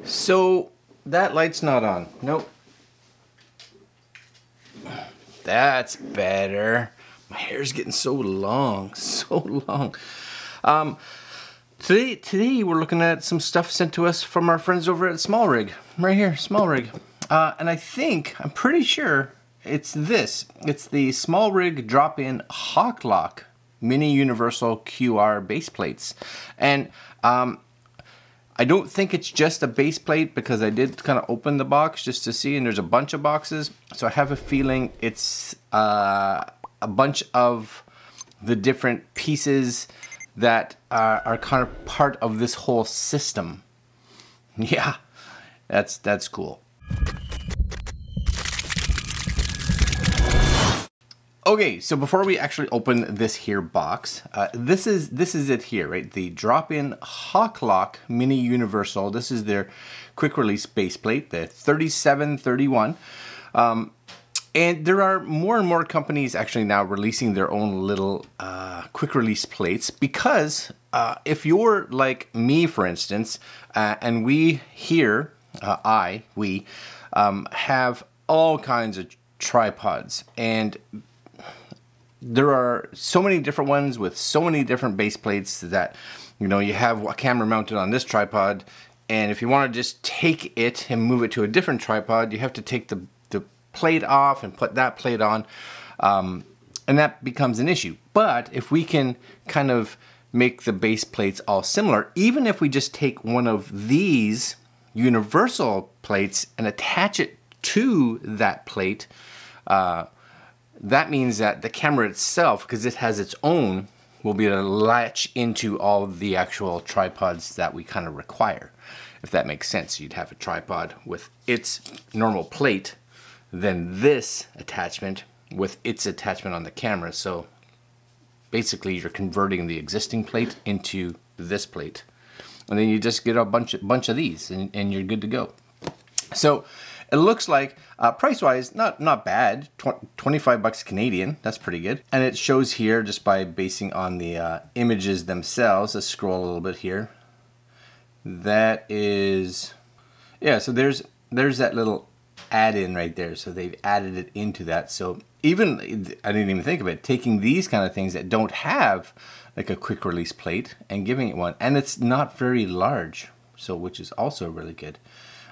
So that light's not on. Nope. That's better. My hair's getting so long, so long. Today we're looking at some stuff sent to us from our friends over at Smallrig. Right here, Smallrig. And I'm pretty sure it's this. It's the Smallrig drop-in HawkLock mini universal QR base plates. And I don't think it's just a base plate because I did kind of open the box just to see, and there's a bunch of boxes. So I have a feeling it's a bunch of the different pieces that are kind of part of this whole system. Yeah, that's cool. Okay, so before we actually open this here box, this is it here, right? The drop-in HawkLock mini universal. This is their quick release base plate, the 3731. And there are more and more companies actually now releasing their own little quick release plates because if you're like me, for instance, and we here, we have all kinds of tripods, and there are so many different ones with so many different base plates that, you know, you have a camera mounted on this tripod, and if you want to just take it and move it to a different tripod, you have to take the plate off and put that plate on, and that becomes an issue. But if we can kind of make the base plates all similar, even if we just take one of these universal plates and attach it to that plate, that means that the camera itself, because it has its own, will be able to latch into all of the actual tripods that we kind of require. If that makes sense, you'd have a tripod with its normal plate, then this attachment with its attachment on the camera. So basically you're converting the existing plate into this plate. And then you just get a bunch of these and you're good to go. So it looks like price-wise, not bad. 25 bucks Canadian. That's pretty good. And it shows here just by basing on the images themselves. Let's scroll a little bit here. That is, yeah. So there's that little add-in right there. So they've added it into that. So even I didn't even think of it. Taking these kind of things that don't have like a quick release plate and giving it one, and it's not very large. So which is also really good.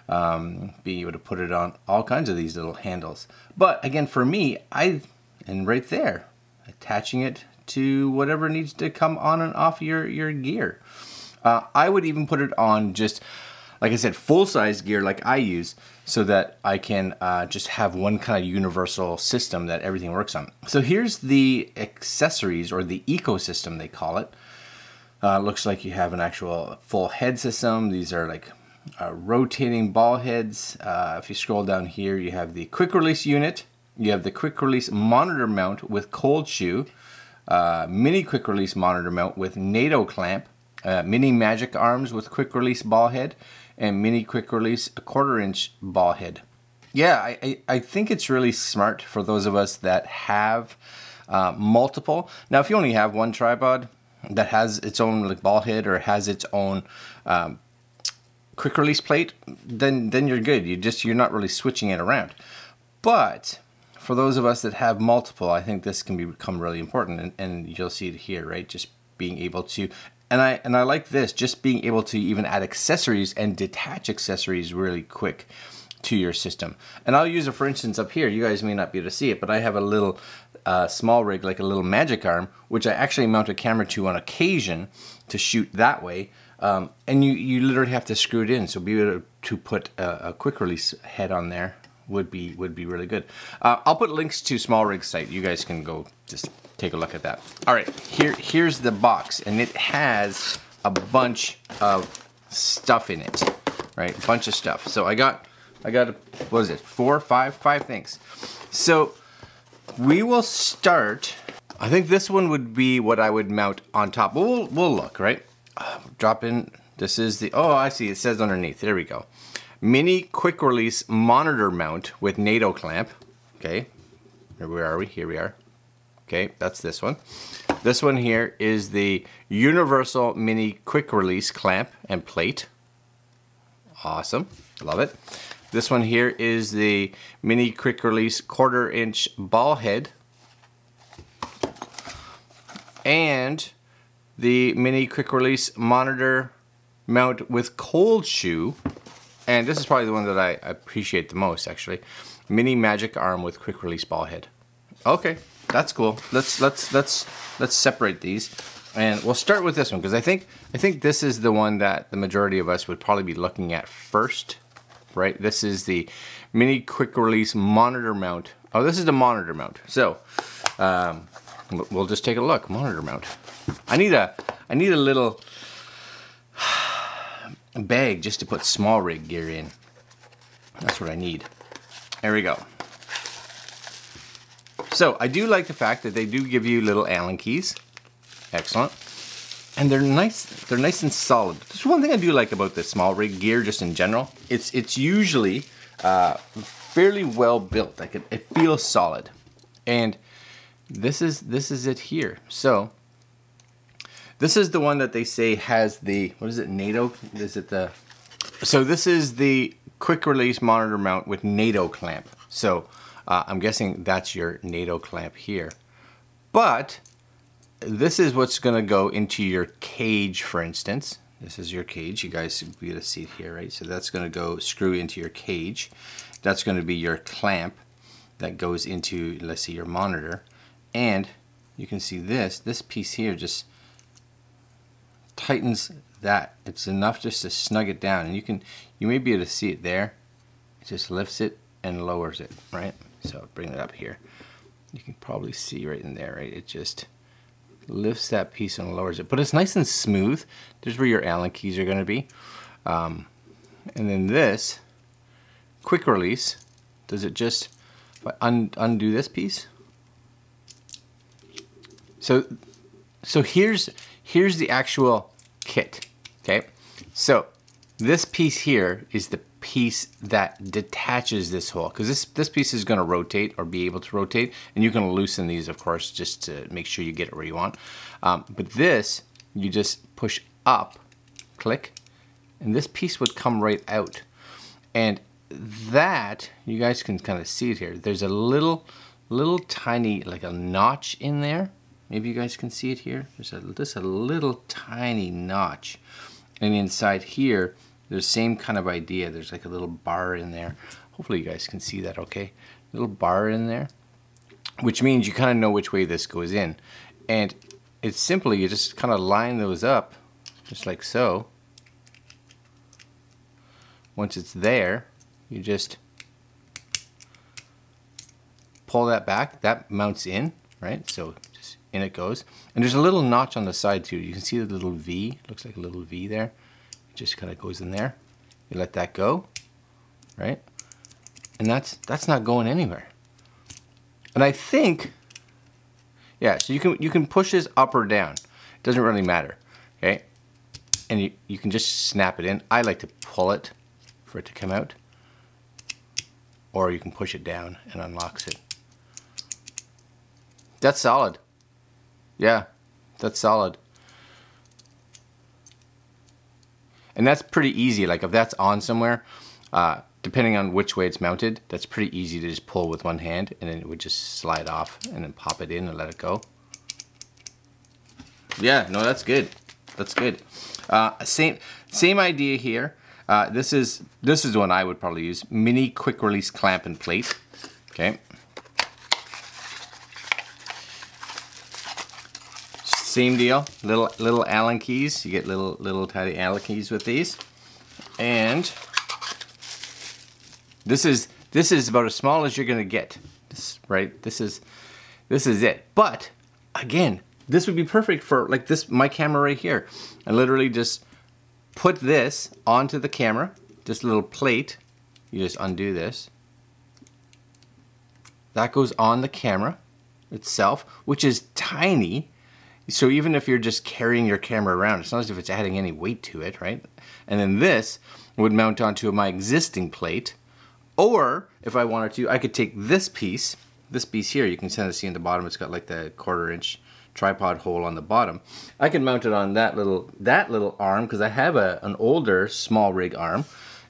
Being able to put it on all kinds of these little handles. But again, for me, and right there, attaching it to whatever needs to come on and off your gear. I would even put it on just, like I said, full-size gear like I use, so that I can just have one kind of universal system that everything works on. So here's the accessories, or the ecosystem they call it. Looks like you have an actual full head system. These are like rotating ball heads. If you scroll down here, you have the quick release unit, you have the quick release monitor mount with cold shoe, mini quick release monitor mount with NATO clamp, mini magic arms with quick release ball head, and mini quick release a 1/4 inch ball head. Yeah, I think it's really smart for those of us that have multiple. Now if you only have one tripod that has its own like ball head or has its own quick release plate, then you're good. You're not really switching it around. But for those of us that have multiple, I think this can become really important, and you'll see it here, right? Just being able to, and I like this, just being able to even add accessories and detach accessories really quick to your system. And I'll use it, for instance, up here. You guys may not be able to see it, but I have a little Smallrig, like a little magic arm, which I actually mount a camera to on occasion to shoot that way. And you literally have to screw it in, so be able to put a quick release head on there would be really good. I'll put links to Smallrig's site. You guys can go just take a look at that. All right, here's the box, and it has a bunch of stuff in it, right? A bunch of stuff. So I got what is it? 4 or 5 things. So we will start. I think this one would be what I would mount on top. We'll look, right? Drop in. This is the, oh, I see, it says underneath. There we go. Mini quick release monitor mount with NATO clamp. Okay, where are we? Here we are. Okay, that's this one. This one here is the universal mini quick release clamp and plate. Awesome, love it. This one here is the mini quick release 1/4 inch ball head. And the mini quick release monitor mount with cold shoe. And this is probably the one that I appreciate the most, actually. Mini magic arm with quick release ball head. Okay, that's cool. Let's separate these, and we'll start with this one because I think this is the one that the majority of us would probably be looking at first, right? This is the mini quick release monitor mount. Oh, this is the monitor mount. So we'll just take a look. Monitor mount. I need a little bag just to put Smallrig gear in. That's what I need. There we go. So I do like the fact that they do give you little Allen keys. Excellent. And they're nice. They're nice and solid. There's one thing I do like about the Smallrig gear, just in general. It's usually fairly well built. Like it feels solid. And this is it here. So this is the one that they say has the, what is it, NATO? Is it the? So this is the quick release monitor mount with NATO clamp. So I'm guessing that's your NATO clamp here. But this is what's going to go into your cage, for instance. This is your cage. You guys will be able to see it here, right? So that's going to go screw into your cage. That's going to be your clamp that goes into, let's see, your monitor. And you can see this piece here just tightens that. It's enough just to snug it down. And you may be able to see it there. It just lifts it and lowers it, right? So bring it up here. You can probably see right in there, right? It just lifts that piece and lowers it. But it's nice and smooth. There's where your Allen keys are going to be. And then this quick release, does it just, if I undo this piece? So here's the actual kit, okay? So this piece here is the piece that detaches this hole, because this piece is going to rotate or be able to rotate, and you can loosen these, of course, just to make sure you get it where you want. But this, you just push up, click, and this piece would come right out. And that, you guys can kind of see it here. There's a little tiny, like a notch in there. Maybe you guys can see it here. There's just a little tiny notch. And inside here, there's the same kind of idea. There's like a little bar in there. Hopefully you guys can see that okay. Little bar in there, which means you kind of know which way this goes in. And it's simply, you just kind of line those up, just like so. Once it's there, you just pull that back. That mounts in, right? So just in it goes. And there's a little notch on the side too. You can see the little V. Looks like a little V there. It just kind of goes in there. You let that go, right? And that's not going anywhere. And I think, yeah, so you can push this up or down. It doesn't really matter, okay? And you can just snap it in. I like to pull it for it to come out. Or you can push it down and unlocks it. That's solid. Yeah, that's solid. And that's pretty easy. Like if that's on somewhere, depending on which way it's mounted, that's pretty easy to just pull with one hand, and then it would just slide off and then pop it in and let it go. Yeah, no, that's good. That's good. Same idea here. This is the one I would probably use. Mini quick release clamp and plate. Okay. Same deal. Little Allen keys. You get little tiny Allen keys with these. And this is about as small as you're gonna get. Right? This is it. But again, this would be perfect for like my camera right here. I literally just put this onto the camera, this little plate. You just undo this. That goes on the camera itself, which is tiny. So even if you're just carrying your camera around, it's not as if it's adding any weight to it, right? And then this would mount onto my existing plate. Or if I wanted to, I could take this piece here, you can kind of see in the bottom, it's got like the 1/4 inch tripod hole on the bottom. I can mount it on that little arm, because I have an older Smallrig arm,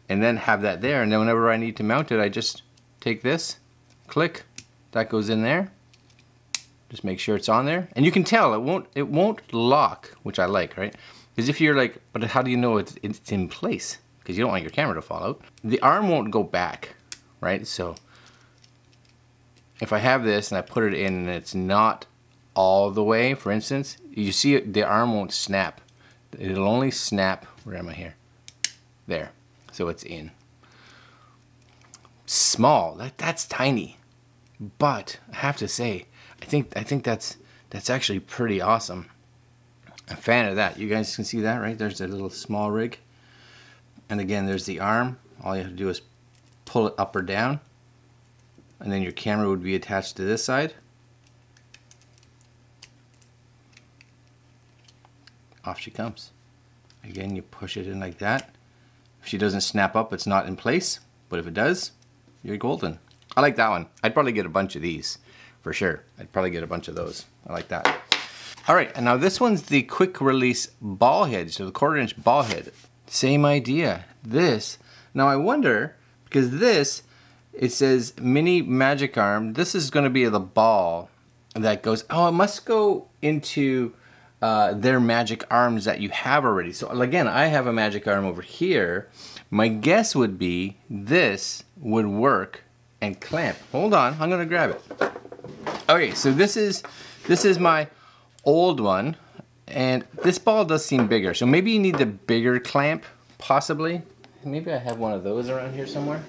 and then have that there, and then whenever I need to mount it, I just take this, click, that goes in there. Just make sure it's on there, and you can tell it won't lock, which I like, right? Because if you're like, but how do you know it's in place? Because you don't want your camera to fall out. The arm won't go back, right? So if I have this and I put it in and it's not all the way, for instance, you see it, the arm won't snap. It'll only snap, where am I here? There, so it's in. Small, that's tiny. But I have to say, I think that's actually pretty awesome. I'm a fan of that. You guys can see that, right? There's a little Smallrig. And again, there's the arm. All you have to do is pull it up or down. And then your camera would be attached to this side. Off she comes. Again, you push it in like that. If she doesn't snap up, it's not in place. But if it does, you're golden. I like that one. I'd probably get a bunch of these, for sure. I'd probably get a bunch of those. I like that. All right, and now this one's the quick release ball head, so the 1/4 inch ball head. Same idea. This, now I wonder, because this, it says mini magic arm. This is gonna be the ball that goes, oh, it must go into their magic arms that you have already. So again, I have a magic arm over here. My guess would be this would work and clamp. Hold on, I'm gonna grab it. Okay, so this is my old one, and this ball does seem bigger. So maybe you need the bigger clamp, possibly. Maybe I have one of those around here somewhere.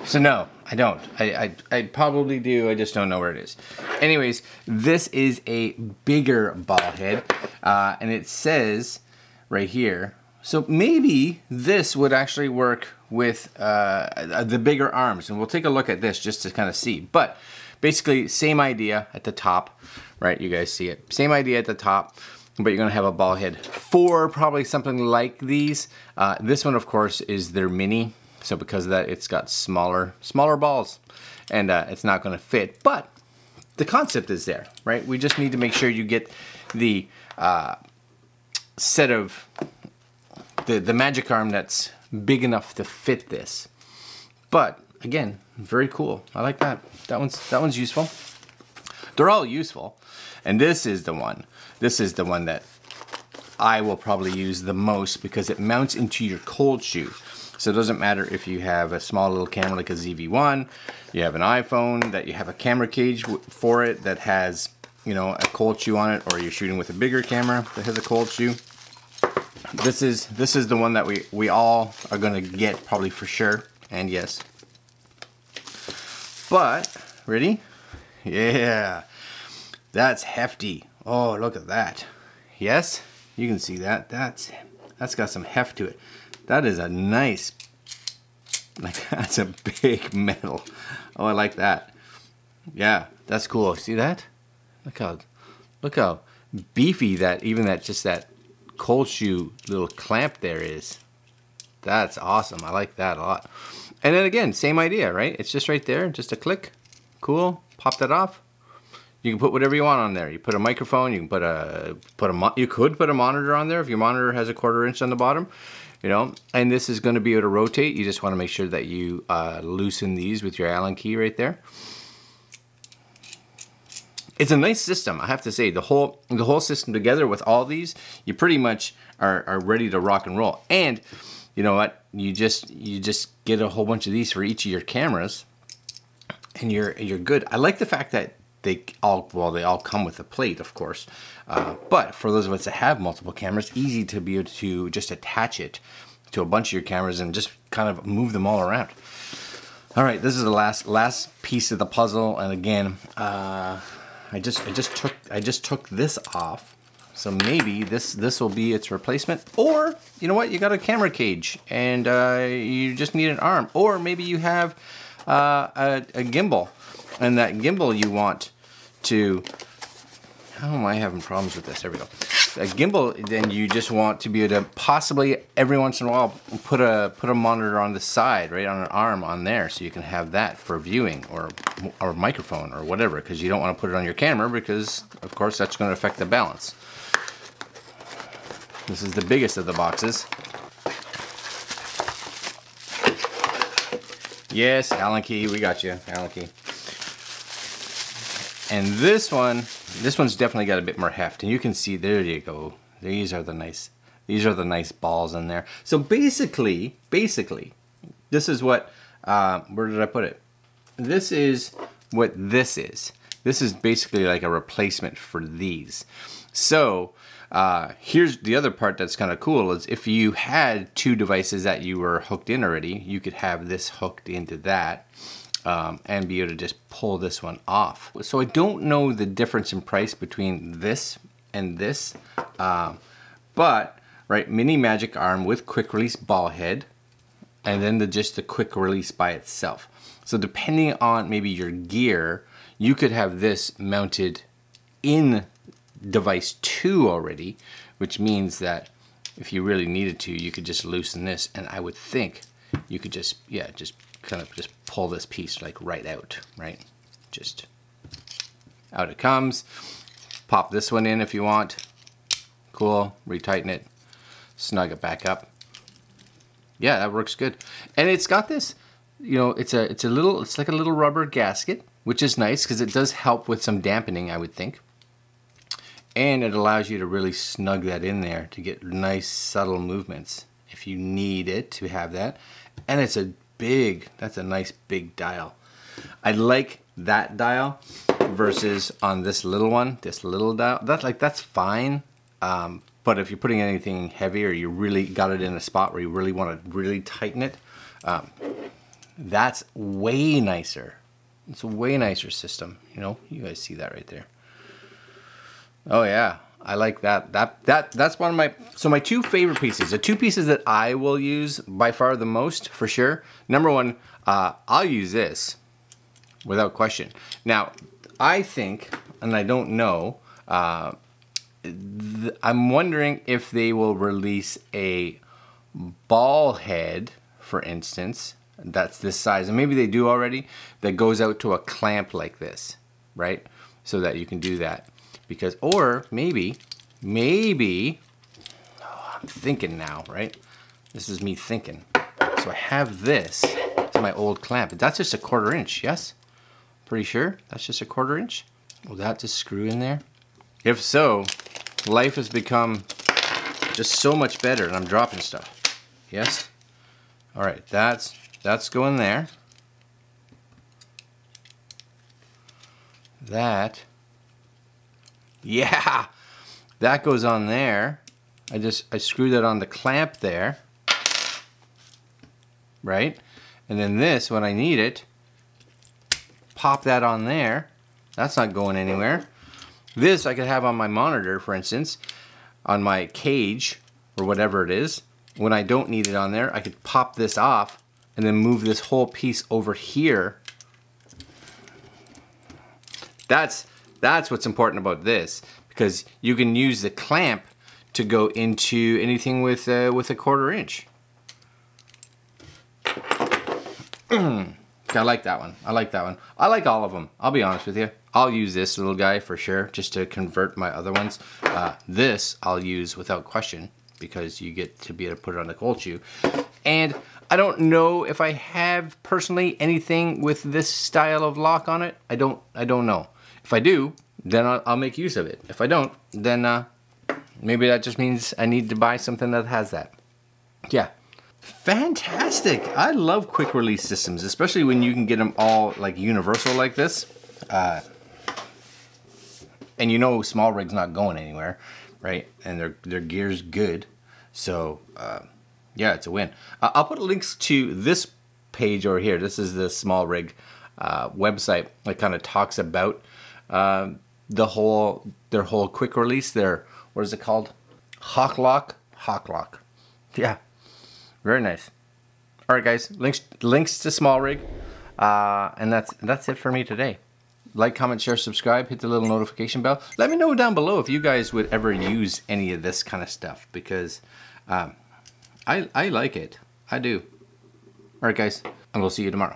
So no, I don't. I probably do, I just don't know where it is. Anyways, this is a bigger ball head, and it says right here, so maybe this would actually work with the bigger arms, and we'll take a look at this just to kind of see. But basically, same idea at the top, right? You guys see it. Same idea at the top, but you're gonna have a ball head for probably something like these. This one, of course, is their mini. So because of that, it's got smaller balls, and it's not gonna fit. But the concept is there, right? We just need to make sure you get the set of the magic arm that's big enough to fit this. But again, very cool. I like that. That one's useful. They're all useful, and this is the one. This is the one that I will probably use the most because it mounts into your cold shoe. So it doesn't matter if you have a small little camera like a ZV-1, you have an iPhone that you have a camera cage for it that has, you know, a cold shoe on it, or you're shooting with a bigger camera that has a cold shoe. This is the one that we all are gonna get probably for sure, and yes. But, ready? Yeah, that's hefty. Oh, look at that. Yes, you can see that. That's got some heft to it. That is a nice, like, that's a big metal. Oh, I like that. Yeah, that's cool. See that? Look how beefy that, even that, just that cold shoe little clamp there is. That's awesome. I like that a lot. And then again, same idea, right? It's just right there, just a click. Cool. Pop that off. You can put whatever you want on there. You put a microphone. You can you could put a monitor on there if your monitor has a 1/4 inch on the bottom. You know, and this is going to be able to rotate. You just want to make sure that you loosen these with your Allen key right there. It's a nice system, I have to say. The whole system together with all these, you pretty much are ready to rock and roll. And you know what? You just get a whole bunch of these for each of your cameras, and you're good. I like the fact that they all come with a plate, of course. But for those of us that have multiple cameras, easy to be able to just attach it to a bunch of your cameras and just kind of move them all around. All right, this is the last piece of the puzzle, and again, I just took this off, so maybe this will be its replacement. Or you know what, you got a camera cage and you just need an arm, or maybe you have a gimbal, and that gimbal you want to. How am I having problems with this? There we go. A gimbal, then you just want to be able to possibly every once in a while put a monitor on the side, right, on an arm on there, so you can have that for viewing, or a microphone or whatever, because you don't want to put it on your camera because of course that's going to affect the balance. This is the biggest of the boxes. Yes, Allen key, we got you, Allen key. And this one's definitely got a bit more heft, and you can see, there you go. These are the nice balls in there. So basically, this is what, where did I put it? This is what this is. This is basically like a replacement for these. So here's the other part that's kind of cool is if you had two devices that you were hooked in already, you could have this hooked into that. And be able to just pull this one off. So I don't know the difference in price between this and this, but right, mini magic arm with quick release ball head, and then just the quick release by itself. So depending on maybe your gear, you could have this mounted in device 2 already, which means that if you really needed to, you could just loosen this, and I would think you could just kind of just pull this piece like right out, right? Just out it comes. Pop this one in if you want. Cool, retighten it, snug it back up. Yeah, that works good. And it's got this, you know, it's like a little rubber gasket, which is nice because it does help with some dampening, I would think. And it allows you to really snug that in there to get nice subtle movements if you need it to have that. And it's that's a nice big dial. I like that dial versus on this little one, this little dial. That's fine. But if you're putting anything heavy or you really got it in a spot where you really want to really tighten it, that's way nicer. It's a way nicer system. You know, you guys see that right there. Oh yeah, I like that. That's one of my two favorite pieces. The two pieces that I will use by far the most, for sure. Number one, I'll use this without question. Now, I think, and I don't know, I'm wondering if they will release a ball head, for instance, that's this size, and maybe they do already, that goes out to a clamp like this, right? So that you can do that. Because, or maybe, oh, I'm thinking now, right? This is me thinking. So I have this, it's my old clamp. That's just a 1/4 inch, yes? Pretty sure that's just a 1/4 inch. Will that just screw in there? If so, life has become just so much better, and I'm dropping stuff. Yes? All right, that's going there. Yeah, that goes on there. I screwed that on the clamp there, right? And then this, when I need it, pop that on there. That's not going anywhere. This I could have on my monitor, for instance, on my cage or whatever it is. When I don't need it on there, I could pop this off and then move this whole piece over here. That's what's important about this, because you can use the clamp to go into anything with a 1/4 inch. I like that one. I like that one. I like all of them. I'll be honest with you. I'll use this little guy for sure, just to convert my other ones. This I'll use without question, because you get to be able to put it on the cold shoe. And I don't know if I have personally anything with this style of lock on it. I don't know. If I do, then I'll make use of it. If I don't, then maybe that just means I need to buy something that has that. Yeah. Fantastic. I love quick release systems, especially when you can get them all like universal like this. And you know Smallrig's not going anywhere, right? And their gear's good. So yeah, it's a win. I'll put links to this page over here. This is the Smallrig website that kind of talks about their whole quick release. What is it called? Hawklock. Yeah, very nice. All right, guys. Links to Smallrig, and that's it for me today. Like, comment, share, subscribe, hit the little notification bell. Let me know down below if you guys would ever use any of this kind of stuff, because I like it. I do. All right, guys, and we'll see you tomorrow.